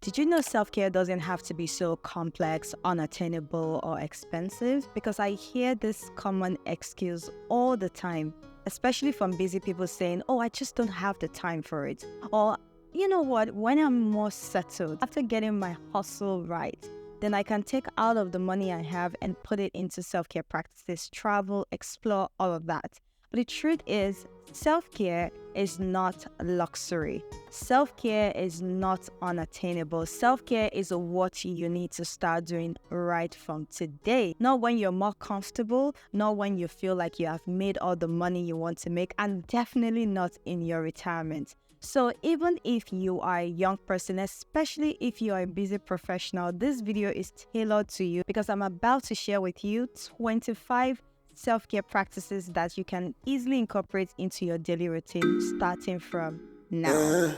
Did you know self-care doesn't have to be so complex, unattainable, or expensive? Because I hear this common excuse all the time, especially from busy people saying, oh, I just don't have the time for it. Or, you know what, when I'm more settled, after getting my hustle right, then I can take out of the money I have and put it into self-care practices, travel, explore, all of that. But the truth is, self-care is not luxury. Self-care is not unattainable. Self-care is what you need to start doing right from today. Not when you're more comfortable, not when you feel like you have made all the money you want to make, and definitely not in your retirement. So even if you are a young person, especially if you are a busy professional, this video is tailored to you because I'm about to share with you 25 self-care practices that you can easily incorporate into your daily routine starting from now.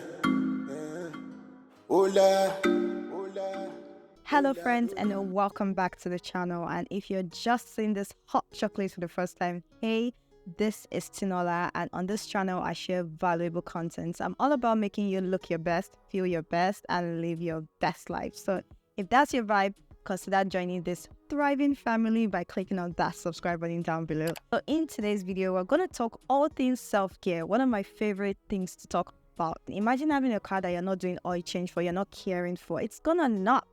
Hello friends, and welcome back to the channel. And if you're just seeing this hot chocolate for the first time, hey, this is Tinola, and on this channel I share valuable content. I'm all about making you look your best, feel your best, and live your best life. So if that's your vibe, consider joining this thriving family by clicking on that subscribe button down below. So in today's video, we're going to talk all things self-care, one of my favorite things to talk about. Imagine having a car that you're not doing oil change for, you're not caring for. It's gonna knock.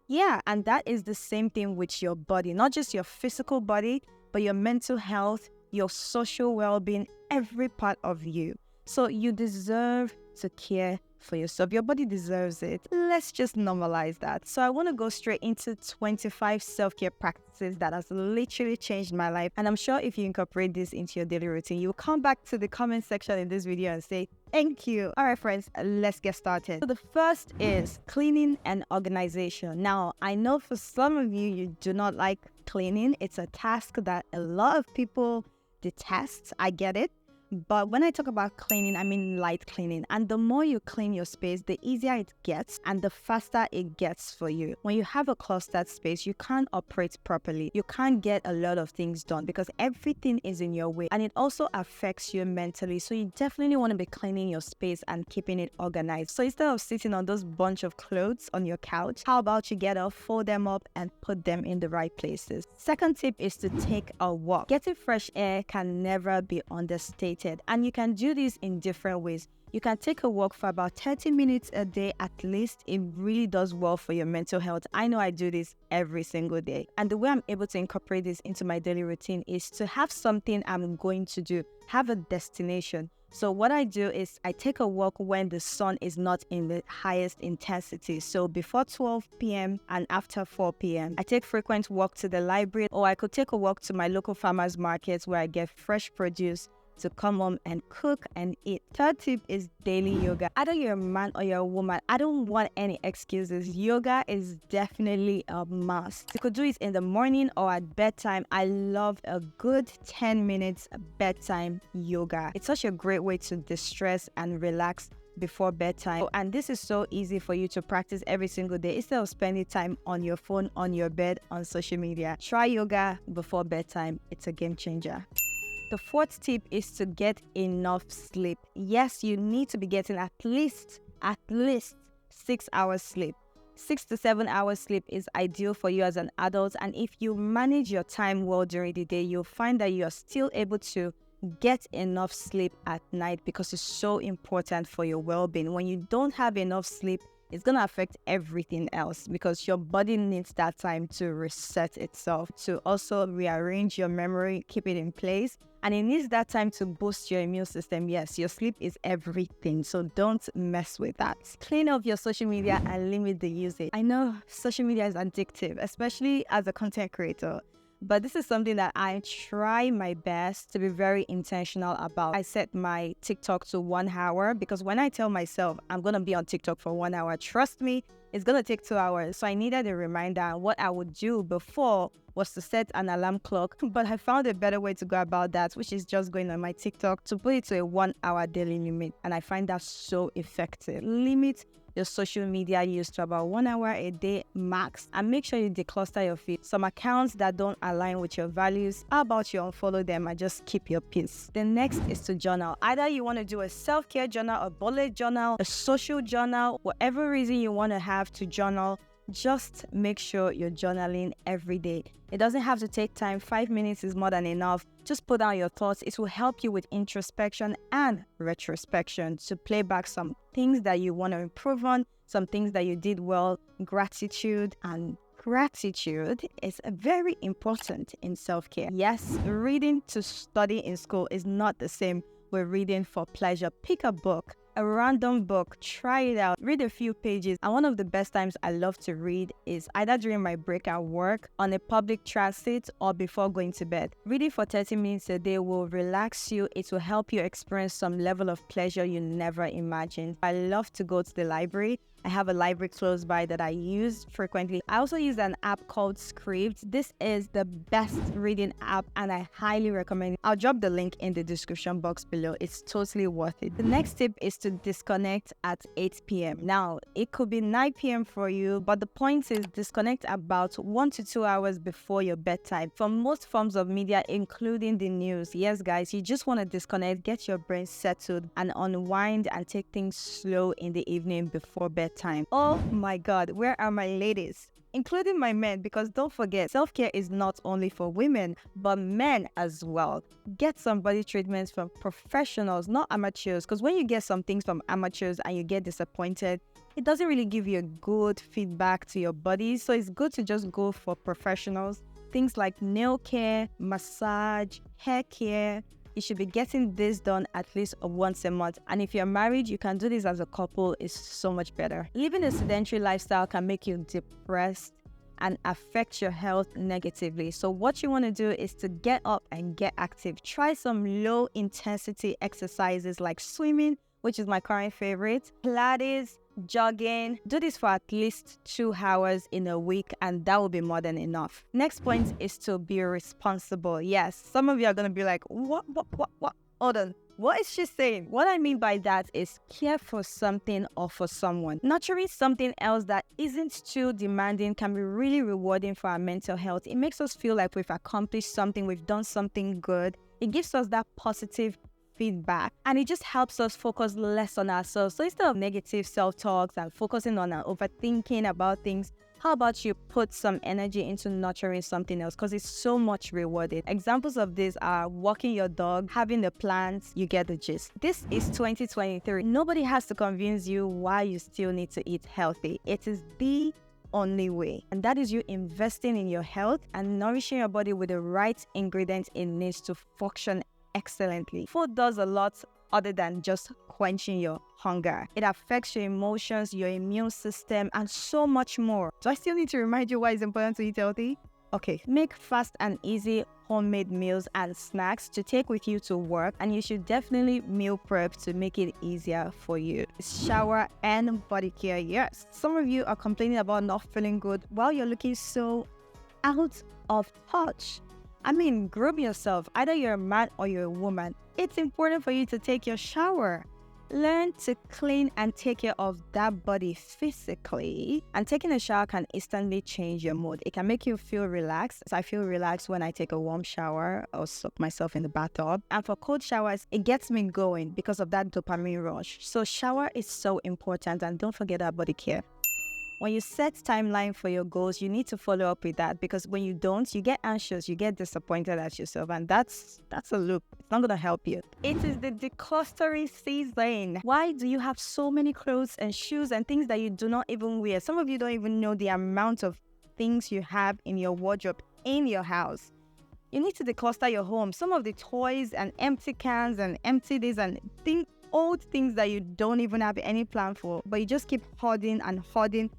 Yeah, and that is the same thing with your body, not just your physical body, but your mental health, your social well-being, every part of you. So you deserve to care for yourself. Your body deserves it. Let's just normalize that. So I want to go straight into 25 self-care practices that has literally changed my life. And I'm sure if you incorporate this into your daily routine, you'll come back to the comment section in this video and say, thank you. All right, friends, let's get started. So the first is cleaning and organization. Now, I know for some of you, you do not like cleaning. It's a task that a lot of people detest. I get it. But when I talk about cleaning, I mean light cleaning. And the more you clean your space, the easier it gets and the faster it gets for you. When you have a clustered space, you can't operate properly. You can't get a lot of things done because everything is in your way. And it also affects you mentally. So you definitely want to be cleaning your space and keeping it organized. So instead of sitting on those bunch of clothes on your couch, how about you get up, fold them up, and put them in the right places? Second tip is to take a walk. Getting fresh air can never be understated. And you can do this in different ways. You can take a walk for about 30 minutes a day at least. It really does well for your mental health. I know I do this every single day. And the way I'm able to incorporate this into my daily routine is to have something I'm going to do, have a destination. So what I do is I take a walk when the sun is not in the highest intensity. So before 12 p.m. and after 4 p.m. I take frequent walk to the library, or I could take a walk to my local farmers markets where I get fresh produce to come home and cook and eat. Third tip is daily yoga. Either you're a man or you're a woman, I don't want any excuses. Yoga is definitely a must. You could do it in the morning or at bedtime. I love a good 10 minutes bedtime yoga. It's such a great way to distress and relax before bedtime. And this is so easy for you to practice every single day instead of spending time on your phone, on your bed, on social media. Try yoga before bedtime. It's a game changer. The fourth tip is to get enough sleep. Yes, you need to be getting at least 6 hours sleep. 6 to 7 hours sleep is ideal for you as an adult. And if you manage your time well during the day, you'll find that you're still able to get enough sleep at night because it's so important for your well-being. When you don't have enough sleep, it's going to affect everything else because your body needs that time to reset itself, to also rearrange your memory, keep it in place. And it needs that time to boost your immune system. Yes, your sleep is everything, so don't mess with that. Clean up your social media and limit the usage. I know social media is addictive, especially as a content creator. But this is something that I try my best to be very intentional about. I set my TikTok to 1 hour because when I tell myself I'm going to be on TikTok for 1 hour, trust me, it's going to take 2 hours. So I needed a reminder. What I would do before was to set an alarm clock, but I found a better way to go about that, which is just going on my TikTok to put it to a 1 hour daily limit. And I find that so effective. Limit your social media use to about 1 hour a day max, and make sure you decluster your feed. Some accounts that don't align with your values, how about you unfollow them and just keep your peace? The next is to journal. Either you want to do a self-care journal, a bullet journal, a social journal, whatever reason you want to have to journal, just make sure you're journaling every day. It doesn't have to take time. 5 minutes is more than enough. Just put down your thoughts. It will help you with introspection and retrospection to play back some things that you want to improve on, some things that you did well, gratitude is very important in self-care. Yes, reading to study in school is not the same with reading for pleasure. Pick a book, a random book, try it out, read a few pages. And one of the best times I love to read is either during my break at work, on a public transit, or before going to bed. Reading for 30 minutes a day will relax you. It will help you experience some level of pleasure you never imagined. I love to go to the library. I have a library close by that I use frequently. I also use an app called Script. This is the best reading app and I highly recommend it. I'll drop the link in the description box below. It's totally worth it. The next tip is to disconnect at 8 p.m. Now, it could be 9 p.m. for you, but the point is disconnect about 1 to 2 hours before your bedtime from most forms of media, including the news. Yes, guys, you just want to disconnect, get your brain settled and unwind and take things slow in the evening before bedtime. Oh my God, where are my ladies? Including my men, because don't forget, self-care is not only for women, but men as well. Get some body treatments from professionals, not amateurs, because when you get some things from amateurs and you get disappointed, it doesn't really give you a good feedback to your body. So it's good to just go for professionals. Things like nail care, massage, hair care. You should be getting this done at least once a month. And if you're married, you can do this as a couple. It's so much better. Living a sedentary lifestyle can make you depressed and affect your health negatively. So what you want to do is to get up and get active. Try some low intensity exercises like swimming, which is my current favorite, Pilates, jogging. Do this for at least 2 hours in a week and that will be more than enough. Next point is to be responsible. Yes, some of you are going to be like, what? Hold on. What is she saying? What I mean by that is care for something or for someone. Nurturing something else that isn't too demanding can be really rewarding for our mental health. It makes us feel like we've accomplished something, we've done something good. It gives us that positive feedback and it just helps us focus less on ourselves. So instead of negative self-talks and focusing on overthinking about things, how about you put some energy into nurturing something else because it's so much rewarding. Examples of this are walking your dog, having the plants, you get the gist. This is 2023. Nobody has to convince you why you still need to eat healthy. It is the only way, and that is you investing in your health and nourishing your body with the right ingredients it needs to function excellently. Food does a lot other than just quenching your hunger. It affects your emotions, your immune system, and so much more. Do I still need to remind you why it's important to eat healthy? Okay, make fast and easy homemade meals and snacks to take with you to work, and you should definitely meal prep to make it easier for you. Shower and body care. Yes, some of you are complaining about not feeling good while you're looking so out of touch. I mean, groom yourself. Either you're a man or you're a woman. It's important for you to take your shower. Learn to clean and take care of that body physically. And taking a shower can instantly change your mood. It can make you feel relaxed. So I feel relaxed when I take a warm shower or soak myself in the bathtub. And for cold showers, it gets me going because of that dopamine rush. So shower is so important, and don't forget our body care. When you set timeline for your goals, you need to follow up with that, because when you don't, you get anxious, you get disappointed at yourself, and that's a loop. It's not going to help you. It is the declustering season. Why do you have so many clothes and shoes and things that you do not even wear? Some of you don't even know the amount of things you have in your wardrobe in your house. You need to decluster your home. Some of the toys and empty cans and empty this and old things that you don't even have any plan for, but you just keep hoarding and hoarding.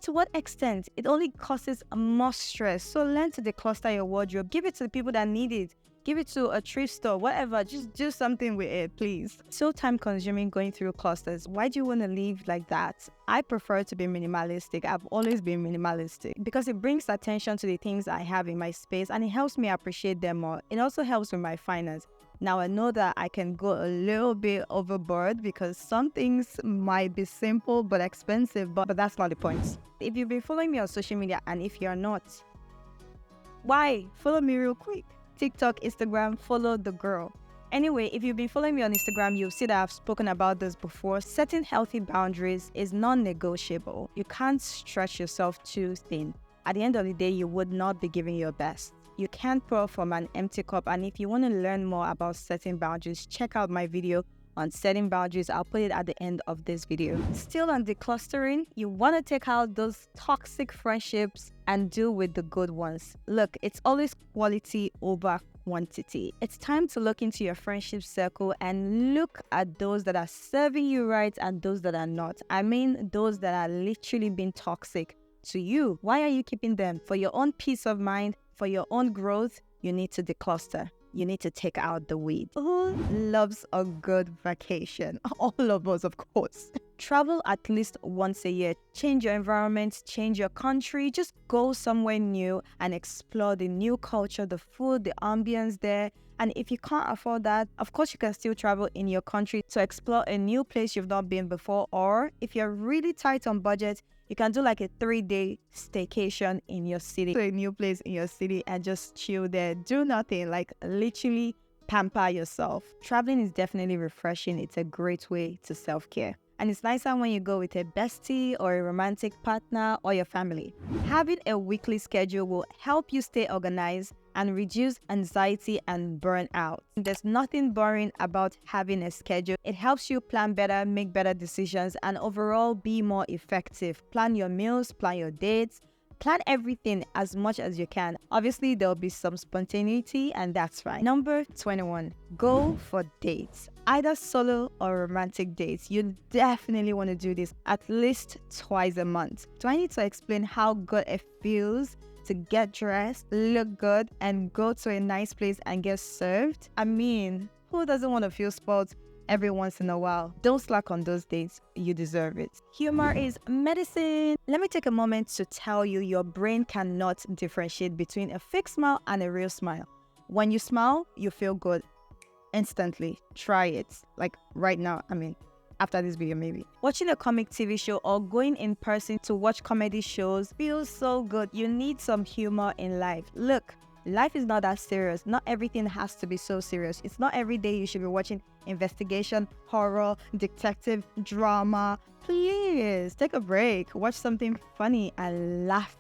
To what extent? It only causes more stress. So learn to decluster your wardrobe. Give it to the people that need it. Give it to a thrift store, whatever. Just do something with it, please. So time consuming going through clusters. Why do you want to live like that? I prefer to be minimalistic. I've always been minimalistic because it brings attention to the things I have in my space and it helps me appreciate them more. It also helps with my finance. Now I know that I can go a little bit overboard because some things might be simple but expensive, but that's not the point. If you've been following me on social media and if you're not, why? Follow me real quick. TikTok, Instagram, follow the girl. Anyway, if you've been following me on Instagram, you'll see that I've spoken about this before. Setting healthy boundaries is non-negotiable. You can't stretch yourself too thin. At the end of the day, you would not be giving your best. You can't pour from an empty cup. And if you want to learn more about setting boundaries, check out my video on setting boundaries. I'll put it at the end of this video. Still on declustering, you want to take out those toxic friendships and deal with the good ones. Look, it's always quality over quantity. It's time to look into your friendship circle and look at those that are serving you right and those that are not. I mean, those that are literally being toxic to you. Why are you keeping them? For your own peace of mind, for your own growth, you need to decluster. You need to take out the weed. Who loves a good vacation? All of us, of course. Travel at least once a year. Change your environment, change your country. Just go somewhere new and explore the new culture, the food, the ambience there. And if you can't afford that, of course, you can still travel in your country to explore a new place you've not been before. Or if you're really tight on budget, you can do like a 3-day staycation in your city, to a new place in your city and just chill there. Do nothing, like literally pamper yourself. Traveling is definitely refreshing. It's a great way to self-care. And it's nicer when you go with a bestie or a romantic partner or your family. Having a weekly schedule will help you stay organized and reduce anxiety and burnout. There's nothing boring about having a schedule. It helps you plan better, make better decisions, and overall be more effective. Plan your meals, plan your dates, plan everything as much as you can. Obviously, there'll be some spontaneity, and that's fine. Number 21, go for dates. Either solo or romantic dates. You definitely want to do this at least twice a month. Do I need to explain how good it feels to get dressed, look good, and go to a nice place and get served? I mean, who doesn't want to feel spoiled every once in a while? Don't slack on those dates. You deserve it. Humor is medicine. Let me take a moment to tell you your brain cannot differentiate between a fake smile and a real smile. When you smile, you feel good instantly. Try it, like right now. I mean, after this video maybe. Watching a comic TV show or going in person to watch comedy shows feels so good. You need some humor in life. Look, life is not that serious. Not everything has to be so serious. It's not every day you should be watching investigation, horror, detective, drama. Please take a break. Watch something funny and laugh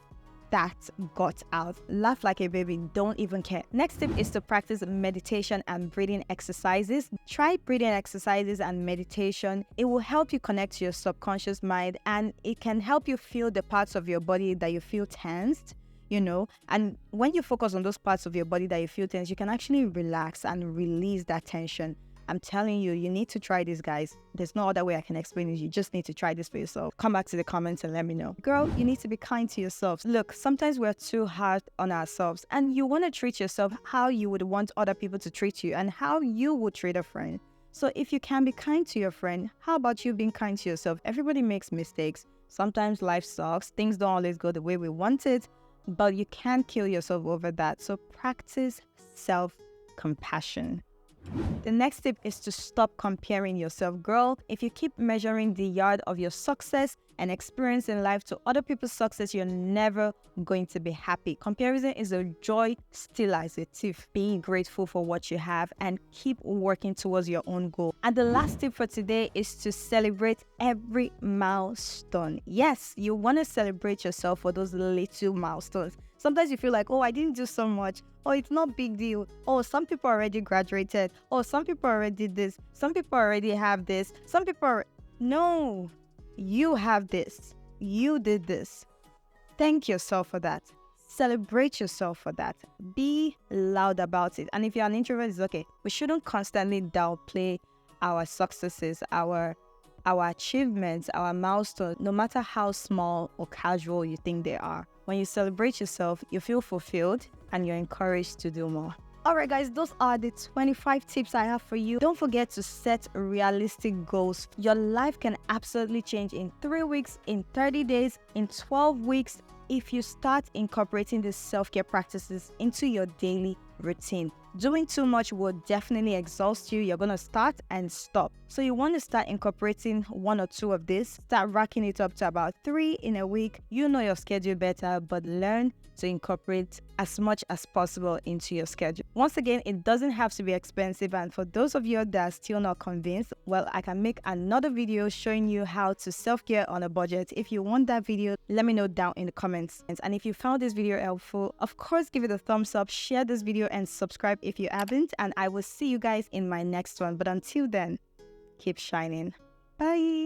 that got out. Laugh like a baby. Don't even care. Next tip is to practice meditation and breathing exercises. Try breathing exercises and meditation. It will help you connect to your subconscious mind and it can help you feel the parts of your body that you feel tensed. And when you focus on those parts of your body that you feel tense, you can actually relax and release that tension. I'm telling you, you need to try this, guys. There's no other way I can explain it. You just need to try this for yourself. Come back to the comments and let me know. Girl, you need to be kind to yourself. Look, sometimes we're too hard on ourselves and you want to treat yourself how you would want other people to treat you and how you would treat a friend. So if you can be kind to your friend, how about you being kind to yourself? Everybody makes mistakes. Sometimes life sucks. Things don't always go the way we want it, but you can't kill yourself over that. So practice self-compassion. The next tip is to stop comparing yourself. Girl, if you keep measuring the yard of your success and experience in life to other people's success, you're never going to be happy. Comparison is a joy stealer, it's a thief. Be grateful for what you have and keep working towards your own goal. And the last tip for today is to celebrate every milestone. Yes, you want to celebrate yourself for those little milestones. Sometimes you feel like, oh, I didn't do so much. Oh, it's not big deal. Oh, some people already graduated. Oh, some people already did this. Some people already have this. Some people are... No, you have this. You did this. Thank yourself for that. Celebrate yourself for that. Be loud about it. And if you're an introvert, it's okay. We shouldn't constantly downplay our successes, our achievements, our milestones, no matter how small or casual you think they are. When you celebrate yourself, you feel fulfilled and you're encouraged to do more. Alright guys, those are the 25 tips I have for you. Don't forget to set realistic goals. Your life can absolutely change in 3 weeks, in 30 days, in 12 weeks if you start incorporating these self-care practices into your daily routine. Doing too much will definitely exhaust you. You're going to start and stop. So you want to start incorporating 1 or 2 of this. Start racking it up to about 3 in a week. You know your schedule better, but learn to incorporate as much as possible into your schedule. Once again, it doesn't have to be expensive. And for those of you that are still not convinced, well, I can make another video showing you how to self-care on a budget. If you want that video, let me know down in the comments. And if you found this video helpful, of course, give it a thumbs up, share this video, and subscribe if you haven't. And I will see you guys in my next one. But until then, keep shining. Bye.